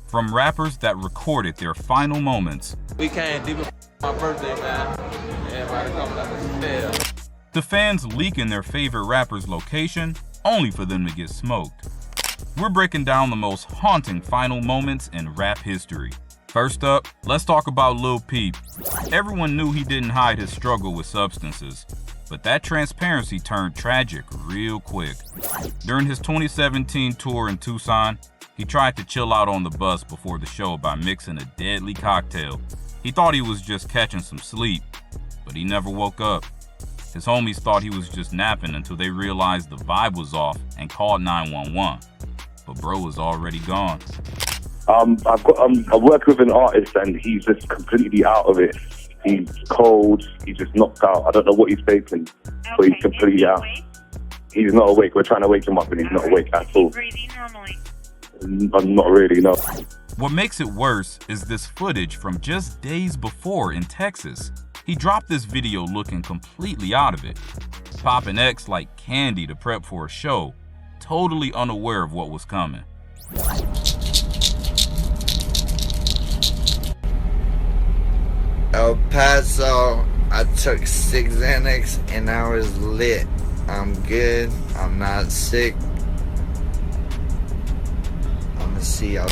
from rappers that recorded their final moments. We came deep for my birthday, man. Everybody coming out the stairs. The fans leaking their favorite rapper's location, only for them to get smoked. We're breaking down the most haunting final moments in rap history. First up, let's talk about Lil Peep. Everyone knew he didn't hide his struggle with substances, but that transparency turned tragic real quick. During his 2017 tour in Tucson, he tried to chill out on the bus before the show by mixing a deadly cocktail. He thought he was just catching some sleep, but he never woke up. His homies thought he was just napping until they realized the vibe was off and called 911. But bro was already gone. I'm working with an artist and he's just completely out of it. He's cold, he's just knocked out. I don't know what he's faking, but he's completely out. He's not awake. We're trying to wake him up and he's not awake at all. Breathing normally? I'm not really, no. What makes it worse is this footage from just days before in Texas. He dropped this video looking completely out of it, popping X like candy to prep for a show, totally unaware of what was coming. El Paso, I took 6 Xanax and I was lit. I'm good, I'm not sick. I'ma see y'all.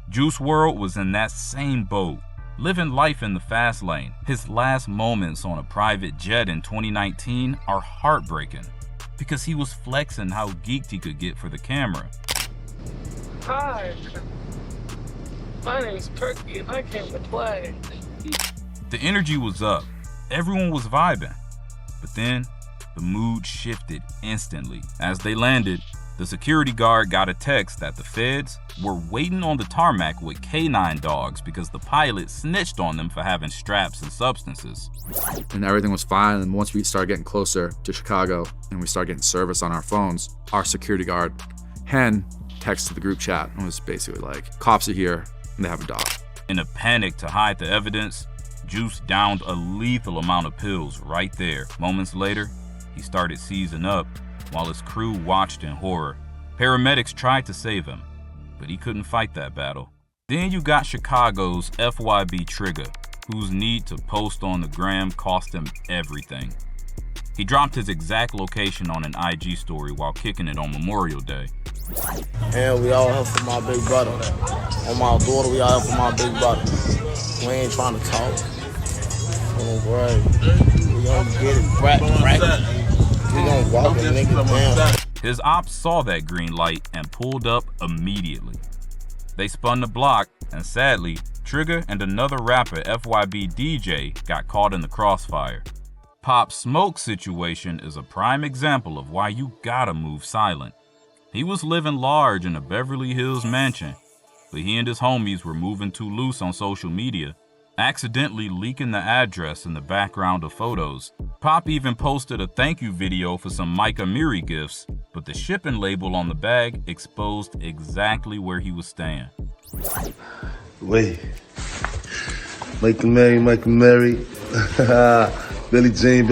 Juice WRLD was in that same boat, living life in the fast lane. His last moments on a private jet in 2019 are heartbreaking because he was flexing how geeked he could get for the camera. Hi, my name's Perky and I came to play. The energy was up, everyone was vibing, but then the mood shifted instantly. As they landed, the security guard got a text that the feds were waiting on the tarmac with K9 dogs because the pilot snitched on them for having straps and substances. And everything was fine, and once we started getting closer to Chicago and we started getting service on our phones, our security guard, Hen, texted the group chat and was basically like, cops are here and they have a dog. In a panic to hide the evidence, Juice downed a lethal amount of pills right there. Moments later, he started seizing up while his crew watched in horror. Paramedics tried to save him, but he couldn't fight that battle. Then you got Chicago's FYB Trigger, whose need to post on the gram cost him everything. He dropped his exact location on an IG story while kicking it on Memorial Day. And we all help for my big brother. On my daughter, we all help for my big brother. We ain't trying to talk. Oh, right. We gonna get it, crack. We gonna walk the niggas down. His ops saw that green light and pulled up immediately. They spun the block, and sadly, Trigger and another rapper, FYB DJ, got caught in the crossfire. Pop Smoke's situation is a prime example of why you gotta move silent. He was living large in a Beverly Hills mansion, but he and his homies were moving too loose on social media, accidentally leaking the address in the background of photos. Pop even posted a thank you video for some Mike Amiri gifts, but the shipping label on the bag exposed exactly where he was staying. Wait. Mike Amiri. Billie Jean.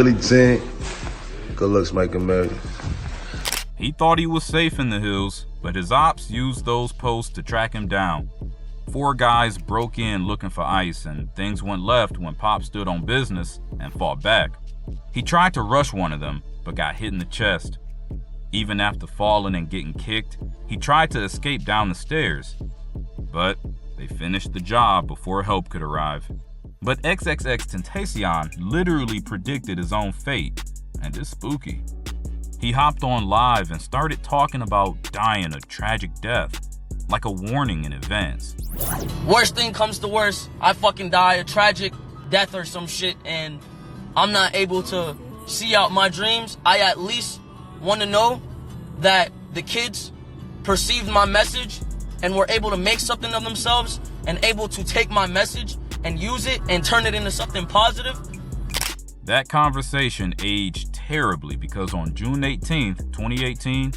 Good looks, Mike Amiri. He thought he was safe in the hills, but his ops used those posts to track him down. 4 guys broke in looking for ice, and things went left when Pop stood on business and fought back. He tried to rush one of them, but got hit in the chest. Even after falling and getting kicked, he tried to escape down the stairs. But they finished the job before help could arrive. But XXXTentacion literally predicted his own fate, and it's spooky. He hopped on live and started talking about dying a tragic death, like a warning in advance. Worst thing comes to worst, I fucking die a tragic death or some shit and I'm not able to see out my dreams. I at least want to know that the kids perceived my message and were able to make something of themselves and able to take my message and use it and turn it into something positive. That conversation aged terribly because on June 18th, 2018,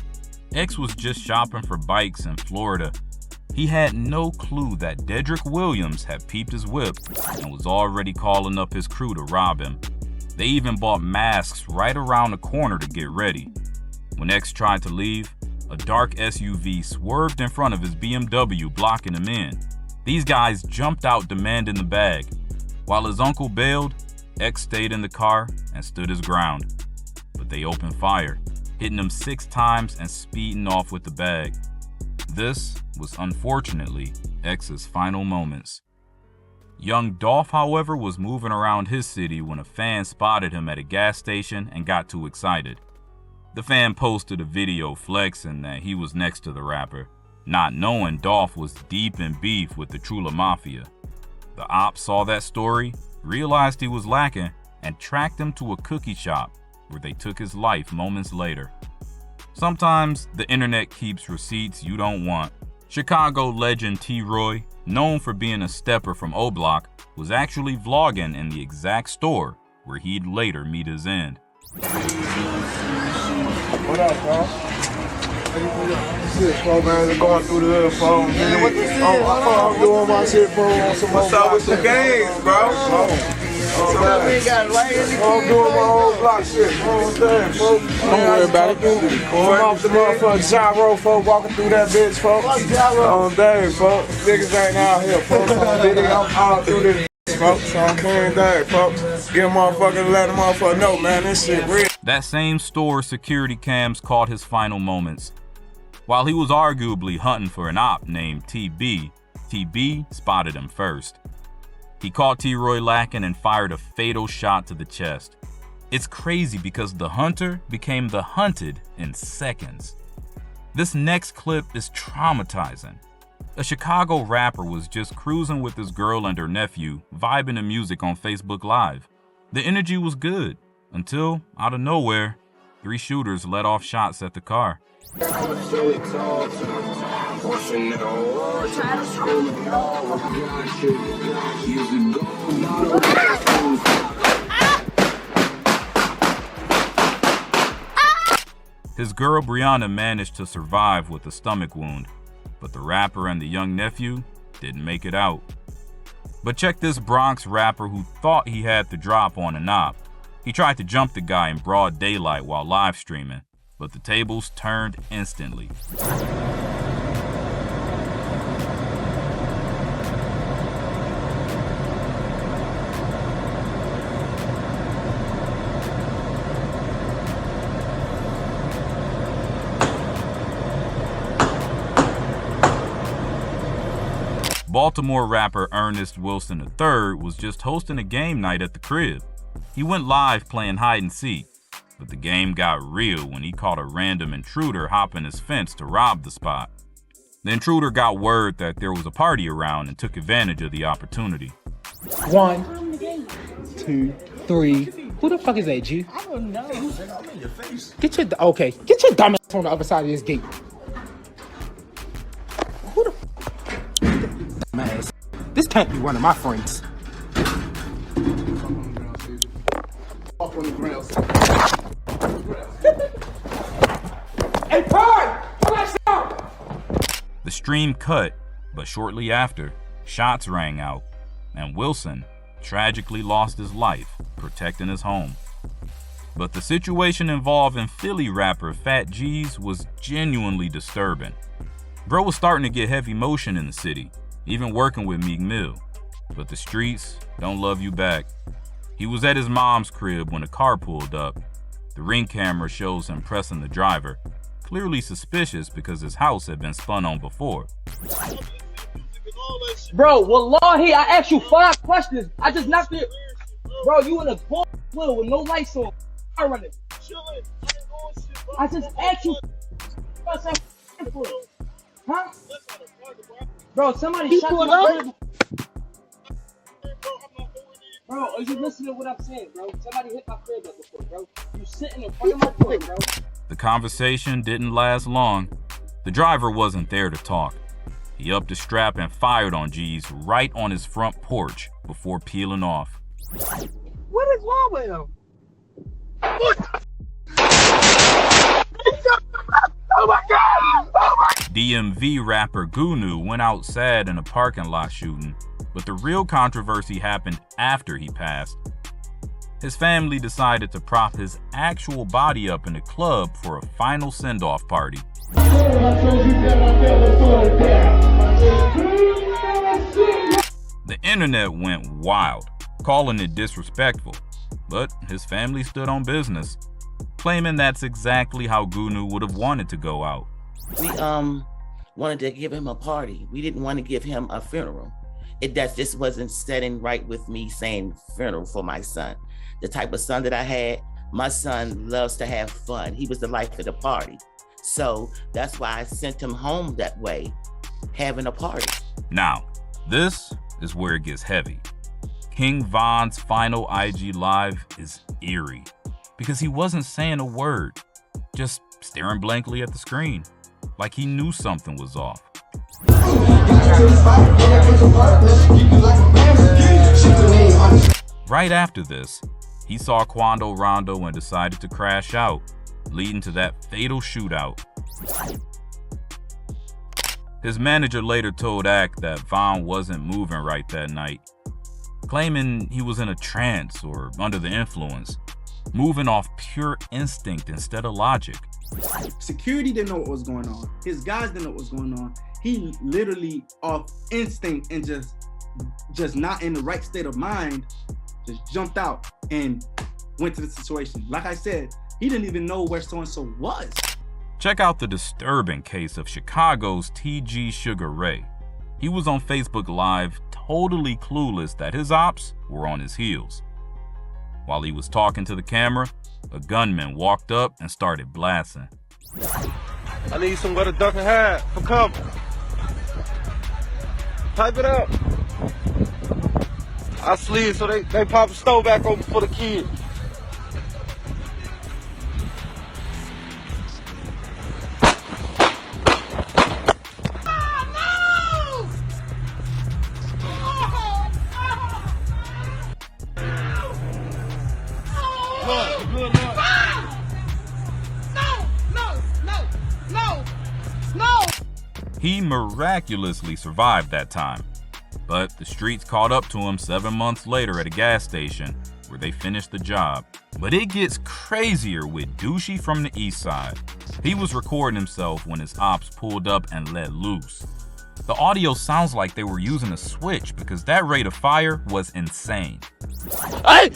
X was just shopping for bikes in Florida. He had no clue that Dedrick Williams had peeped his whip and was already calling up his crew to rob him. They even bought masks right around the corner to get ready. When X tried to leave, a dark SUV swerved in front of his BMW, blocking him in. These guys jumped out demanding the bag. While his uncle bailed, X stayed in the car and stood his ground. But they opened fire, hitting him 6 times and speeding off with the bag. This was unfortunately X's final moments. Young Dolph, however, was moving around his city when a fan spotted him at a gas station and got too excited. The fan posted a video flexing that he was next to the rapper, not knowing Dolph was deep in beef with the Trula Mafia. The ops saw that story, realized he was lacking, and tracked him to a cookie shop where they took his life moments later. Sometimes the internet keeps receipts you don't want. Chicago legend T.Roy, known for being a stepper from O Block, was actually vlogging in the exact store where he'd later meet his end. What up, bro? Shit, bro, man, going through the hood, bro. Man, what this is? I'm doing my shit, bro. What's up with the games, bro? I'm doing my whole block shit, bro. Don't worry about it. I'm off the motherfucking gyro, folks, walking through that bitch, folks. On day, folks. Niggas ain't out here, folks. I'm all through this, folks. So I'm clean day, folks. Get a motherfucker, let a motherfucker know, man, this shit real. That same store security cams caught his final moments. While he was arguably hunting for an op named TB, TB spotted him first. He caught T.Roy lacking and fired a fatal shot to the chest. It's crazy because the hunter became the hunted in seconds. This next clip is traumatizing. A Chicago rapper was just cruising with his girl and her nephew, vibing to music on Facebook Live. The energy was good, until, out of nowhere, 3 shooters let off shots at the car. His girl Brianna managed to survive with a stomach wound, but the rapper and the young nephew didn't make it out. But check this Bronx rapper who thought he had the drop on an op. He tried to jump the guy in broad daylight while live streaming, but the tables turned instantly. Baltimore rapper Ernest Wilson III was just hosting a game night at the crib. He went live playing hide and seek, but the game got real when he caught a random intruder hopping his fence to rob the spot. The intruder got word that there was a party around and took advantage of the opportunity. 1, 2, 3. Who the fuck is that, G? I don't know. I'm in your face. Get your dumb ass on the other side of this gate. Who the dumb ass? This can't be one of my friends. Up on the ground. Hey, Pard! The stream cut, but shortly after, shots rang out, and Wilson tragically lost his life protecting his home. But the situation involving Philly rapper Phat Geez was genuinely disturbing. Bro was starting to get heavy motion in the city, even working with Meek Mill. But the streets don't love you back. He was at his mom's crib when a car pulled up. The Ring camera shows him pressing the driver, clearly suspicious because his house had been spun on before. Bro, wallahi, I asked you 5 questions. I just knocked it. Bro, you in a bull with no lights on. Car running. I just asked you. Huh? Bro, somebody shot you. Bro, are you listening to what I'm saying, bro? Somebody hit my crib up before, bro. You sitting in front of my crib, bro. The conversation didn't last long. The driver wasn't there to talk. He upped the strap and fired on Geez right on his front porch before peeling off. What is wrong with him? Oh my God! Oh my! DMV rapper Gonu went out sad in a parking lot shooting, but the real controversy happened after he passed. His family decided to prop his actual body up in a club for a final send-off party. internet went wild, calling it disrespectful, but his family stood on business, claiming that's exactly how Gonu would have wanted to go out. We wanted to give him a party. We didn't want to give him a funeral. That just wasn't setting right with me saying funeral for my son. The type of son that I had, my son loves to have fun. He was the life of the party. So that's why I sent him home that way, having a party. Now, this is where it gets heavy. King Von's final IG Live is eerie because he wasn't saying a word, just staring blankly at the screen, like he knew something was off. Right after this, he saw Quando Rondo and decided to crash out, leading to that fatal shootout. His manager later told Act that Von wasn't moving right that night, claiming he was in a trance or under the influence, moving off pure instinct instead of logic. Security didn't know what was going on. His guys didn't know what was going on. He literally off instinct and just not in the right state of mind, just jumped out and went to the situation. Like I said, he didn't even know where so-and-so was. Check out the disturbing case of Chicago's T.G. Sugar Ray. He was on Facebook Live totally clueless that his ops were on his heels. While he was talking to the camera, a gunman walked up and started blasting. I need somewhere to duck and hide for cover. Type it up. I sleep so they pop the stove back open for the kids. He miraculously survived that time, but the streets caught up to him 7 months later at a gas station where they finished the job. But it gets crazier with Douchey from the east side. He was recording himself when his ops pulled up and let loose. The audio sounds like they were using a switch because that rate of fire was insane. Hey!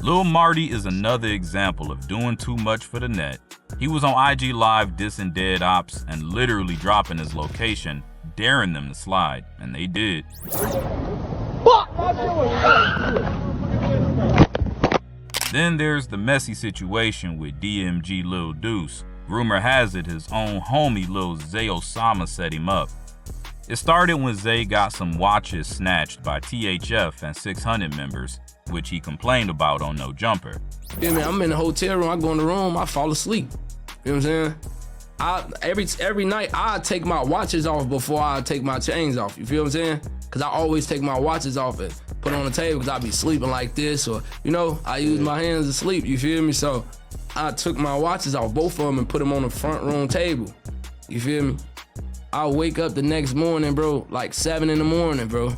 Lil Marty is another example of doing too much for the net. He was on IG Live dissing dead ops and literally dropping his location, daring them to slide, and they did. Then there's the messy situation with DMG Lil Deuce. Rumor has it his own homie Lil Zay Osama set him up. It started when Zay got some watches snatched by THF and 600 members, which he complained about on No Jumper. Yeah, man, I'm in the hotel room, I go in the room, I fall asleep. You know what I'm saying? Every night I take my watches off before I take my chains off. You feel what I'm saying? Cause I always take my watches off and put it on the table because I be sleeping like this, or you know, I use my hands to sleep, you feel me? So I took my watches off, both of them, and put them on the front room table. You feel me? I wake up the next morning, bro, like 7 in the morning, bro.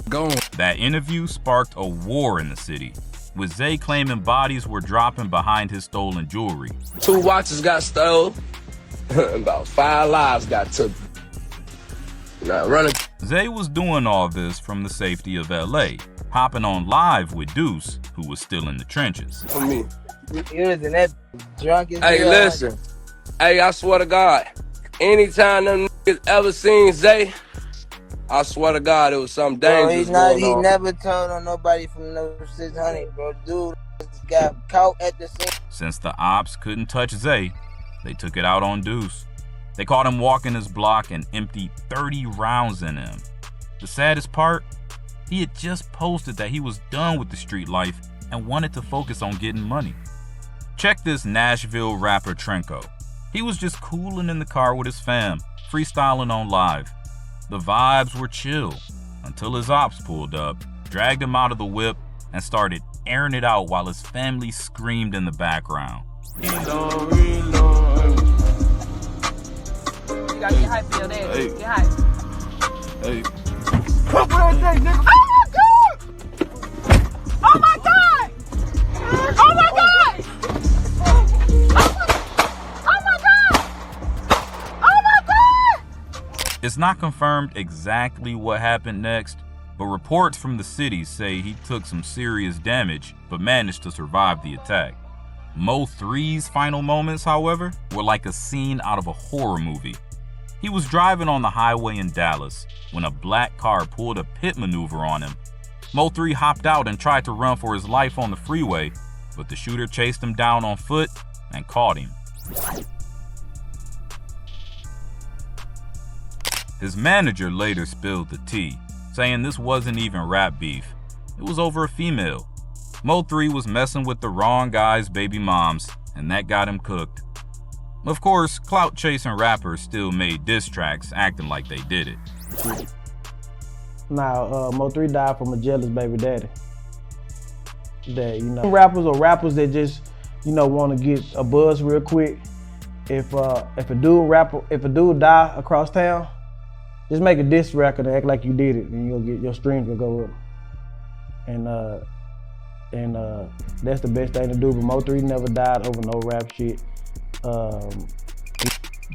Gone. That interview sparked a war in the city, with Zay claiming bodies were dropping behind his stolen jewelry. 2 watches got stolen, about 5 lives got took. Now running. Zay was doing all this from the safety of LA, hopping on live with Deuce, who was still in the trenches. For me. You was in that drunk as Hey, listen. Hey, I swear to God, anytime them niggas ever seen Zay, I swear to God, it was something dangerous going on. He never told on nobody from no 600, bro. Dude got caught at the scene. Since the ops couldn't touch Zay, they took it out on Deuce. They caught him walking his block and emptied 30 rounds in him. The saddest part, he had just posted that he was done with the street life and wanted to focus on getting money. Check this Nashville rapper Tranco. He was just cooling in the car with his fam, freestyling on live. The vibes were chill until his ops pulled up, dragged him out of the whip, and started airing it out while his family screamed in the background. You gotta get hype for your dad. Hey. Get hype. Hey. Come on, nigga. Oh my God! Oh my God! Oh my God! Oh my God! It's not confirmed exactly what happened next, but reports from the city say he took some serious damage but managed to survive the attack. Mo 3's final moments, however, were like a scene out of a horror movie. He was driving on the highway in Dallas when a black car pulled a pit maneuver on him. Mo 3 hopped out and tried to run for his life on the freeway, but the shooter chased him down on foot and caught him. His manager later spilled the tea, saying this wasn't even rap beef. It was over a female. Mo 3 was messing with the wrong guy's baby moms, and that got him cooked. Of course, clout-chasing rappers still made diss tracks acting like they did it. Now, Mo 3 died from a jealous baby daddy. That, rappers that just, want to get a buzz real quick. If a dude die across town, just make a diss record and act like you did it, and you'll get your streams will go up. And that's the best thing to do. But Mo 3 never died over no rap shit.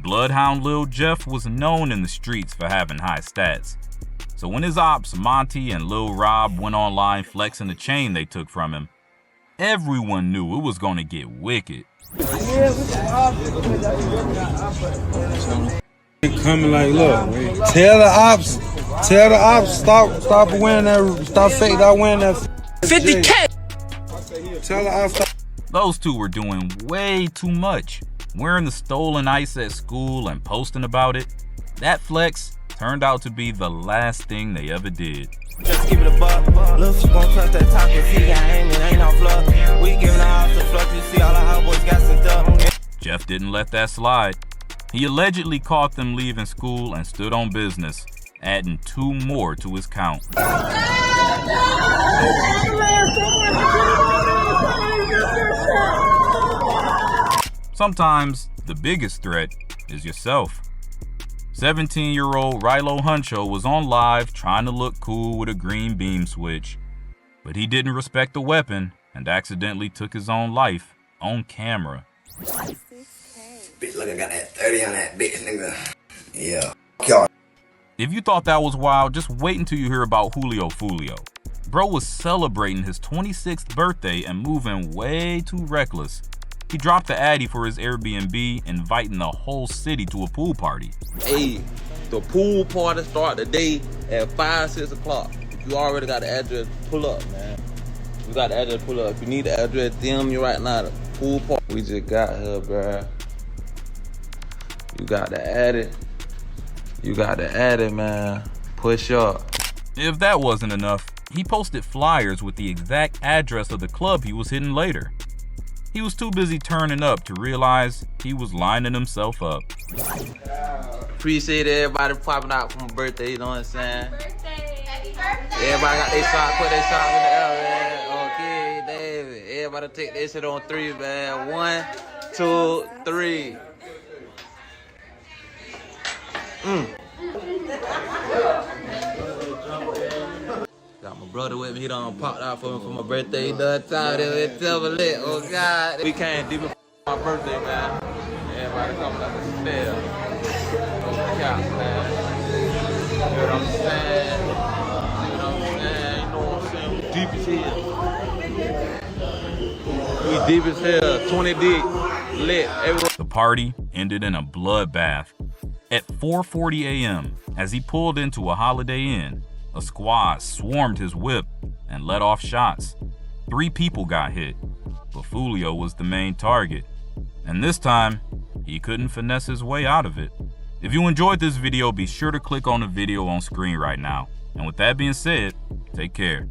Bloodhound Lil Jeff was known in the streets for having high stats. So when his ops, Monty and Lil Rob, went online flexing the chain they took from him, everyone knew it was gonna get wicked. Coming like, look, tell the ops, stop winning that, stop winning that 50K! Tell the ops. Those two were doing way too much. Wearing the stolen ice at school and posting about it. That flex turned out to be the last thing they ever did. Just give it a buck. Lil Peep gon' clutch that top cause he got aim and ain't no fluff. We giving the ops a fluff, you see all the hot boys got sent up. Jeff didn't let that slide. He allegedly caught them leaving school and stood on business, adding 2 more to his count. Sometimes the biggest threat is yourself. 17-year-old Rilo Huncho was on live trying to look cool with a green beam switch, but he didn't respect the weapon and accidentally took his own life on camera. Bitch, look, I got that 30 on that bitch, nigga. Yeah. Y'all. If you thought that was wild, just wait until you hear about Julio Foolio. Bro was celebrating his 26th birthday and moving way too reckless. He dropped the Addy for his Airbnb, inviting the whole city to a pool party. Hey, the pool party start today at 5, 6 o'clock. You already got the address, pull up, man. You got the address, pull up. If you need the address, DM me right now. The pool party. We just got here, bruh. You got the Addy. You got the Addy, man. Push up. If that wasn't enough, he posted flyers with the exact address of the club he was hitting later. He was too busy turning up to realize he was lining himself up. Appreciate everybody popping out for my birthday, you know what I'm saying? Everybody got their shot, put their shot in the air, man. Okay, David. Everybody take their shit on 3, man. 1, 2, 3. Got my brother with me, he done popped out for me for my birthday. He done time it tell me lit. Oh God. We came deep for my birthday, man. Everybody coming up the stairs. No cap, man. You know what I'm saying? You know what I'm saying? You know what I'm saying? We deep as hell. We deep as hell. 20 deep. Lit. Everywhere. The party ended in a bloodbath. At 4:40 a.m., as he pulled into a Holiday Inn, a squad swarmed his whip and let off shots. 3 people got hit, but Foolio was the main target. And this time, he couldn't finesse his way out of it. If you enjoyed this video, be sure to click on the video on screen right now. And with that being said, take care.